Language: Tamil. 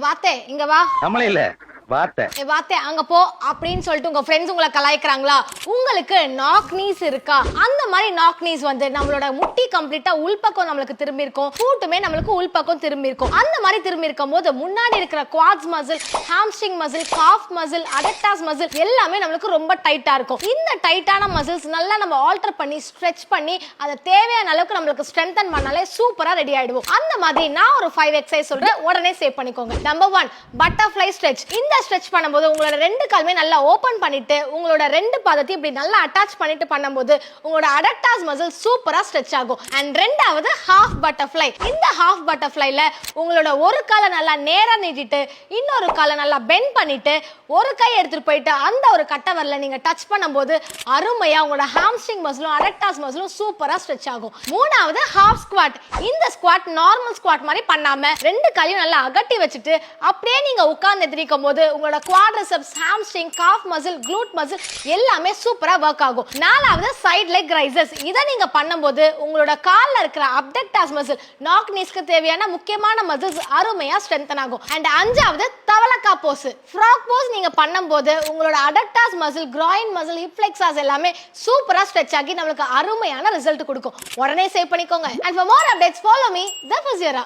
வாத்தே இங்க வா. நம்மளே இல்ல வாத்தே. வாத்தே அங்க போ அப்படின்னு சொல்லிட்டு உங்க ஃப்ரெண்ட்ஸ் உங்களை கலாய்க்கிறாங்களா? உங்களுக்கு நாக் நீஸ் இருக்கா? அந்த மாதிரி நாக் நீஸ் வந்து நம்மளோட முட்டி கம்ப்ளீட்டா உள்பக்கம் நம்மளுக்கு திரும்பி இருக்கும், ஃபூட்டுமே நம்மளுக்கு உள்பக்கம் திரும்பி இருக்கும். அந்த மாதிரி திரும்பி இருக்கும் போது முன்னாடி இருக்கிற quads muscle, hamstring muscle, calf muscle, adductors muscle எல்லாமே நம்மளுக்கு ரொம்ப டைட்டா இருக்கும். இந்த டைட்டான மசில்ஸ் நல்லா நம்ம ஆல்டர் பண்ணி ஸ்ட்ரெச் பண்ணி அதை தேவையான அளவுக்கு நம்மளுக்கு ஸ்ட்ரென்தன் பண்ணாலே சூப்பரா ரெடி ஆயிடுவோம். அந்த மாதிரி நான் ஒரு 5 எக்ஸசைஸ் சொல்றேன், உடனே சேவ் பண்ணிக்கோங்க. Number 1 butterfly stretch. இந்த ஸ்ட்ரெச் பண்ணும்போது உங்களோட ரெண்டு காலுமே நல்லா ஓபன் பண்ணிட்டு உங்களோட ரெண்டு பாதத்தையும் இப்படி நல்லா அட்டாச் பண்ணிட்டு பண்ணும்போது உங்களோட அடக்டாஸ் மசில் சூப்பரா ஸ்ட்ரெச் ஆகும். அண்ட் ரெண்டாவது ஹாஃப் பட்டர்ஃப்ளை. இந்த ஹாஃப் பட்டர்ஃப்ளைல உங்களோட ஒரு காலை நல்லா நேரா நீட்டிட்டு இன்னொரு காலை நல்லா பெண்ட் பண்ணிட்டு ஒரு கை எடுத்துட்டு போயிட்டு அந்த ஒரு கட்டை வரல நீங்க டச் பண்ணும்போது அருமையா உங்களோட ஹாம்ஸ்ட்ரிங் மசிலும் அடக்டாஸ் மசிலும் சூப்பரா ஸ்ட்ரெச் ஆகும். மூணாவது ஹாஃப் ஸ்குவாட். இந்த ஸ்குவாட் நார்மல் ஸ்குவாட் மாதிரி பண்ணாம ரெண்டு காலையும் நல்லா அகட்டி வச்சுட்டு அப்படியே நீங்க உட்கார்ந்து எந்திரிக்கும் போது உங்களோட quadriceps, hamstring, cough muscle, glute muscle எல்லாமே சூப்பரா வர்க் ஆகும். நாலாவது சைடு லெக் ரைசஸ். இத நீங்க பண்ணும்போது உங்களோட கால்ல இருக்கிற அப்டக்டாஸ் மசில், நாக் நீஸ்க்கு தேவையான முக்கியமான மசில்ஸ் அருமையா ஸ்ட்ரென்தன் ஆகும். அண்ட் அஞ்சாவது தவளக்கா போஸ். ஃப்ராக் போஸ் நீங்க பண்ணும்போது உங்களோட அடக்டாஸ் மசில், groin மசில், ஹிப் ஃப்ளெக்ஸாஸ் எல்லாமே சூப்பரா ஸ்ட்ரெச் ஆகி நமக்கு அருமையான ரிசல்ட் கொடுக்கும். உடனே சேவ் பண்ணிக்கோங்க. And for more updates follow me, the Fuziera.